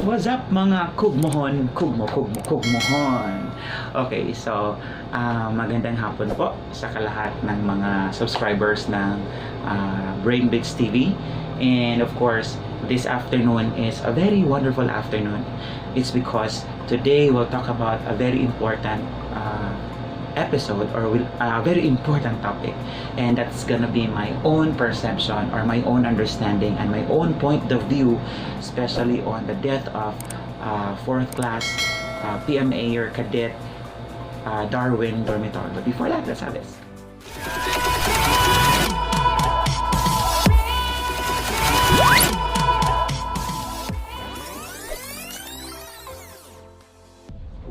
What's up mga kugmohon? Kugmohon. Okay, so magandang hapon po sa kalahat ng mga subscribers ng Brain Bits TV. And of course, this afternoon is a very wonderful afternoon. It's because today we'll talk about a very important episode or a very important topic, and that's gonna be my own perception or my own understanding and my own point of view, especially on the death of 4th class PMA or cadet Darwin Dormitorio. But before that, let's have this.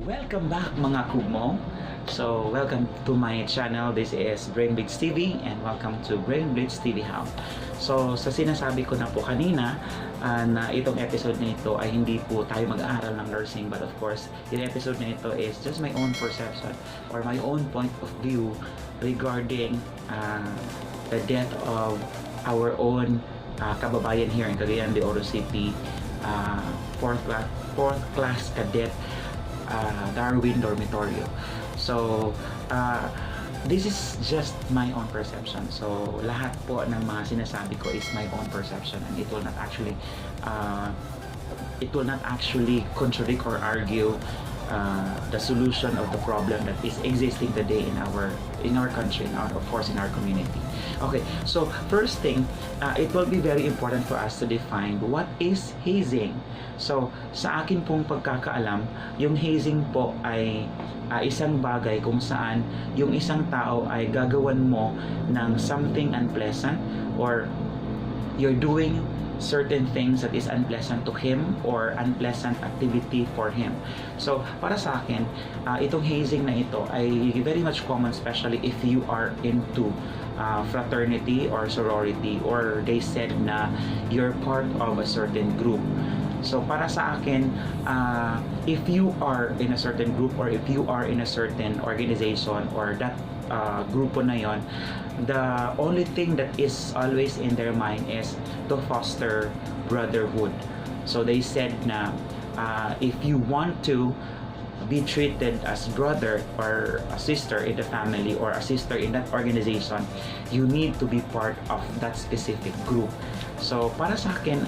Welcome back mga kugmo. So, welcome to my channel. This is Brain Blitz TV and welcome to Brain Blitz TV House. So, sa sinasabi ko na po kanina na itong episode na ito ay hindi po tayo mag-aaral ng nursing, but of course, yung episode na ito is just my own perception or my own point of view regarding the death of our own kababayan here in Cagayan de Oro City, 4th class cadet Darwin Dormitorio. So, this is just my own perception. So, lahat po ng mga sinasabi ko is my own perception, and it will not actually contradict or argue the solution of the problem that is existing today in our country, and of course in our community. Okay, so first thing, it will be very important for us to define what is hazing. So, sa akin pong pagkakaalam, yung hazing po ay isang bagay kung saan yung isang tao ay gagawan mo ng something unpleasant, or you're doing certain things that is unpleasant to him or unpleasant activity for him. So, para sa akin, itong hazing na ito ay very much common, especially if you are into fraternity or sorority, or they said na you're part of a certain group. So, para sa akin, if you are in a certain group or if you are in a certain organization or that grupo na yon, the only thing that is always in their mind is to foster brotherhood. So, they said na if you want to be treated as brother or a sister in the family or a sister in that organization, you need to be part of that specific group. So, para sa akin,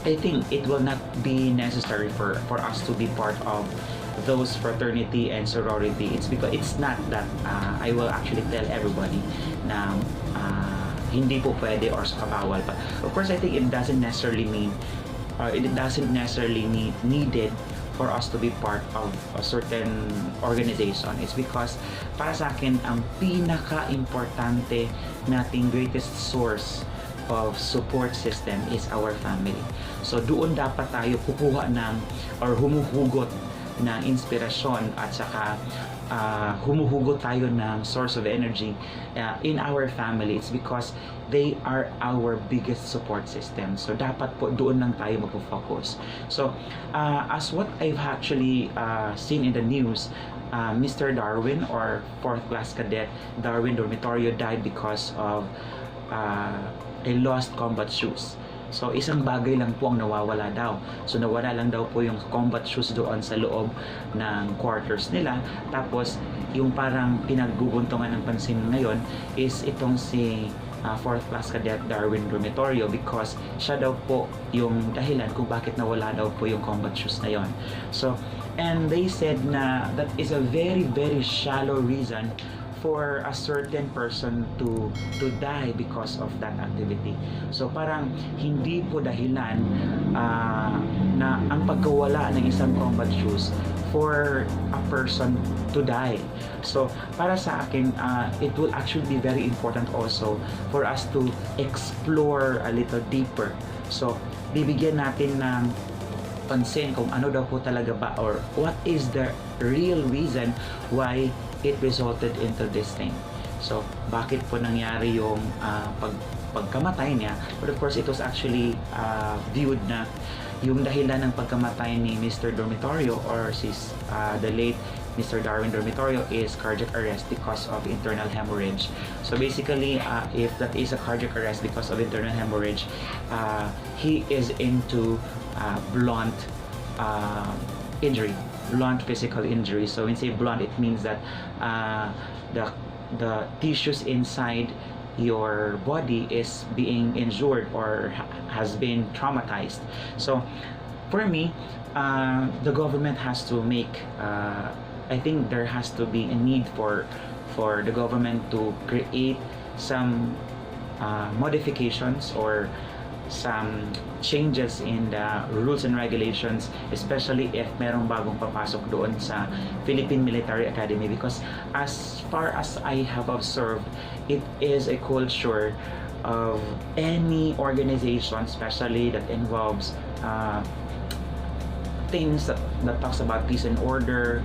I think it will not be necessary for us to be part of those fraternity and sorority. It's because it's not that I will actually tell everybody na hindi po pwede or bawal. But of course, I think it doesn't necessarily mean it doesn't necessarily needed for us to be part of a certain organization. It's because para sa akin, ang pinaka-importante nating greatest source of support system is our family. So doon dapat tayo kukuha ng or humuhugot ng inspirasyon at saka humuhugot tayo ng source of energy in our family. It's because they are our biggest support system. So dapat po doon lang tayo magpo-focus. So as what I've actually seen in the news, Mr. Darwin or 4th class cadet Darwin Dormitorio died because of a lost combat shoes. So, isang bagay lang po ang nawawala daw. So, nawala lang daw po yung combat shoes doon sa loob ng quarters nila. Tapos, yung parang pinagbubuntungan ng pansin ngayon is itong si 4th class cadet Darwin Dormitorio, because siya daw po yung dahilan kung bakit nawala daw po yung combat shoes na yon. So, and they said na that is a very, very shallow reason for a certain person to die because of that activity. So parang hindi po dahilan na ang pagkawala ng isang combat shoes for a person to die. So para sa akin, it will actually be very important also for us to explore a little deeper. So bibigyan natin ng pansin kung ano daw po talaga ba, or what is the real reason why it resulted into this thing. So, bakit po nangyari yung pagkamatay niya? But of course, it was actually viewed na yung dahilan ng pagkamatay ni Mr. Dormitorio or the late Mr. Darwin Dormitorio is cardiac arrest because of internal hemorrhage. So basically, if that is a cardiac arrest because of internal hemorrhage, he is into blunt injury, blunt physical injury. So when say blunt, it means that the tissues inside your body is being injured or has been traumatized. So for me, the government has to make, I think there has to be a need for the government to create some modifications or some changes in the rules and regulations, especially if merong bagong papasok doon sa Philippine Military Academy, because as far as I have observed, it is a culture of any organization, especially that involves things that talks about peace and order,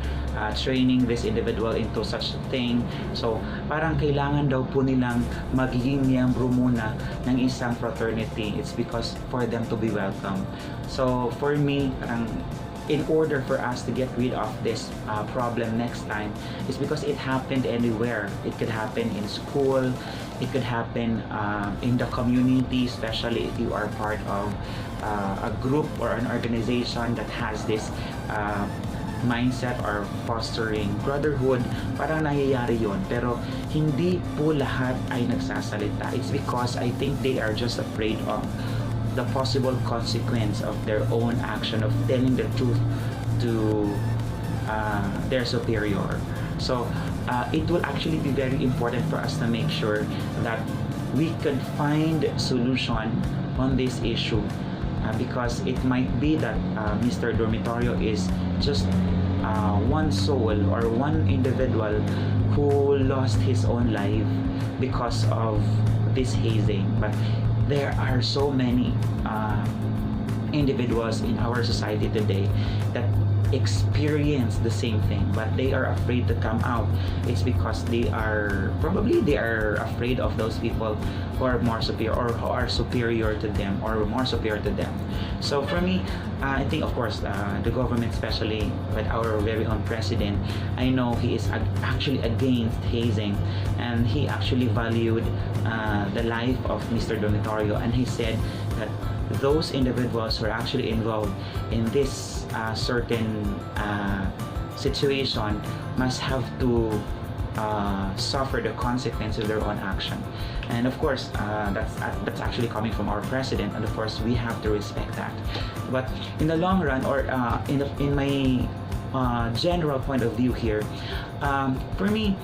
training this individual into such a thing. So parang kailangan daw po nilang magiging miyembro muna ng isang fraternity. It's because for them to be welcome. So for me, parang in order for us to get rid of this problem next time, is because it happened anywhere. It could happen in school, it could happen in the community, especially if you are part of a group or an organization that has this mindset or fostering brotherhood. Parang nangyayari yun, pero hindi po lahat ay nagsasalita. It's because I think they are just afraid of the possible consequence of their own action, of telling the truth to their superior. So it will actually be very important for us to make sure that we can find solution on this issue, because it might be that Mr. Dormitorio is just one soul or one individual who lost his own life because of this hazing. But there are so many individuals in our society today that experience the same thing, but they are afraid to come out. It's because they are afraid of those people who are more superior or who are superior to them or more superior to them. So for me, I think of course the government, especially with our very own president, I know he is actually against hazing, and he actually valued the life of Mr. Dormitorio, and he said that those individuals who are actually involved in this certain situation must have to suffer the consequences of their own action. And of course, that's actually coming from our president, and of course we have to respect that. But in the long run, or in my general point of view here, for me,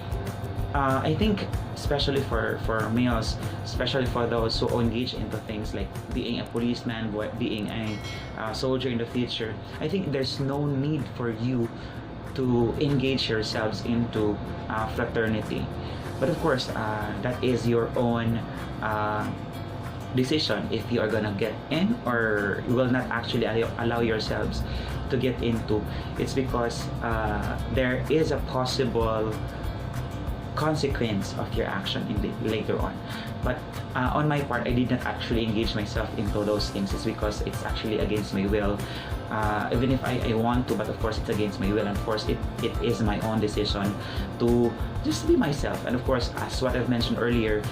I think especially for males, especially for those who engage into things like being a policeman, being a soldier in the future, I think there's no need for you to engage yourselves into fraternity. But of course, that is your own decision if you are gonna get in or you will not actually allow yourselves to get into. It's because there is a possible consequence of your action later on. But on my part, I did not actually engage myself into those things. It's because it's actually against my will. Even if I want to, but of course it's against my will, and of course it is my own decision to just be myself. And of course, as what I've mentioned earlier,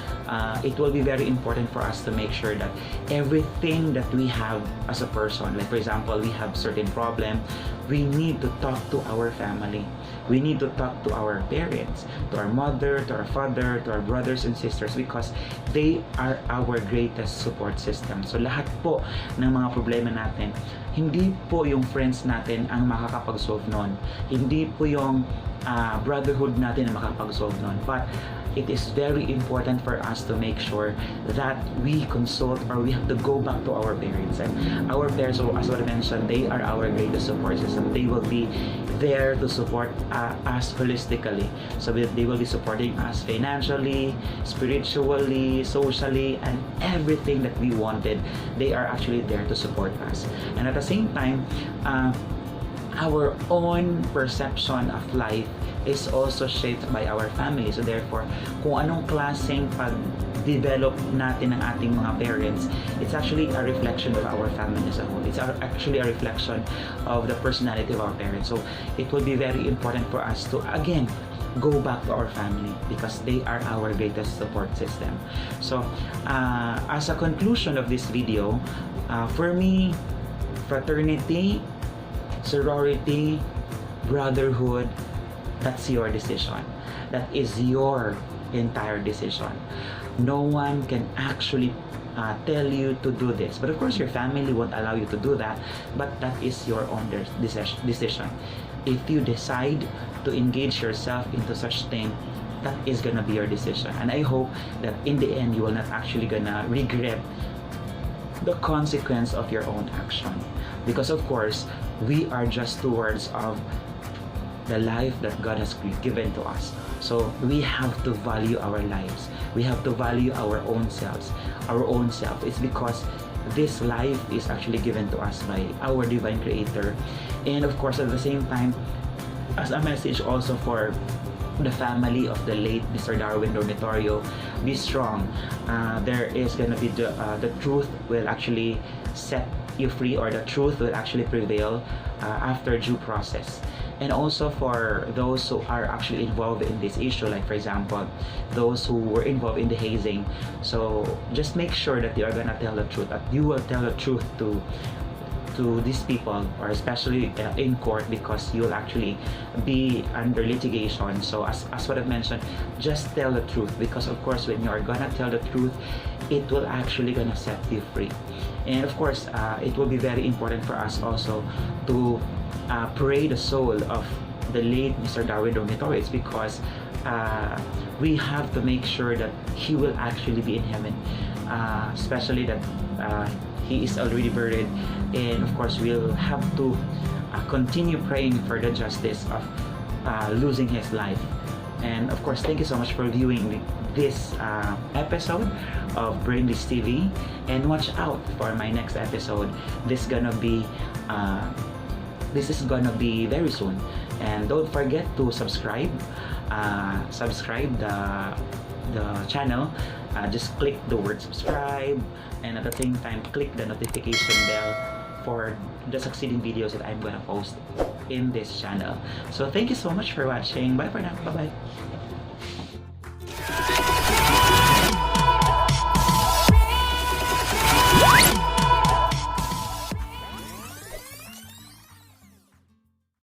it will be very important for us to make sure that everything that we have as a person, like for example, we have certain problem, we need to talk to our family. We need to talk to our parents, to our mother, to our father, to our brothers and sisters, because they are our greatest support system. So lahat po ng mga problema natin, hindi po yung friends natin ang makakapag-solve nun. Hindi po yung brotherhood natin ang makakapag-solve nun. But it is very important for us to make sure that we consult, or we have to go back to our parents. And our parents, as what I mentioned, they are our greatest support system. They will be there to support us holistically. So they will be supporting us financially, spiritually, socially, and everything that we wanted. They are actually there to support us. And at the same time, our own perception of life is also shaped by our family. So therefore, kung anong klaseng pag-develop natin ng ating mga parents, it's actually a reflection of our family as a whole. It's actually a reflection of the personality of our parents. So it will be very important for us to, again, go back to our family, because they are our greatest support system. So as a conclusion of this video, for me, fraternity, sorority, brotherhood, that's your decision. That is your entire decision. No one can actually tell you to do this, but of course your family won't allow you to do that, but that is your own decision. If you decide to engage yourself into such thing, that is gonna be your decision, and I hope that in the end you will not actually gonna regret the consequence of your own action, because of course we are just stewards of the life that God has given to us. So we have to value our lives. We have to value our own selves, our own self. It's because this life is actually given to us by our divine creator. And of course, at the same time, as a message also for the family of the late Mr. Darwin Dormitorio, be strong. There is gonna be the truth will actually set you free, or the truth will actually prevail after due process. And also for those who are actually involved in this issue, like for example, those who were involved in the hazing. So just make sure that you are gonna tell the truth, that you will tell the truth to these people, or especially in court, because you will actually be under litigation. So as what I've mentioned, just tell the truth, because of course when you are gonna tell the truth, it will actually gonna set you free. And of course it will be very important for us also to pray the soul of the late Mr. Darwin Dormitorio. It's because we have to make sure that he will actually be in heaven, especially that he is already buried. And of course we'll have to continue praying for the justice of losing his life. And of course, thank you so much for viewing this episode of Brainless TV, and watch out for my next episode. This is gonna be very soon. And don't forget to subscribe the channel. Just click the word subscribe, and at the same time click the notification bell for the succeeding videos that I'm gonna post in this channel. So thank you so much for watching. Bye for now. Bye bye.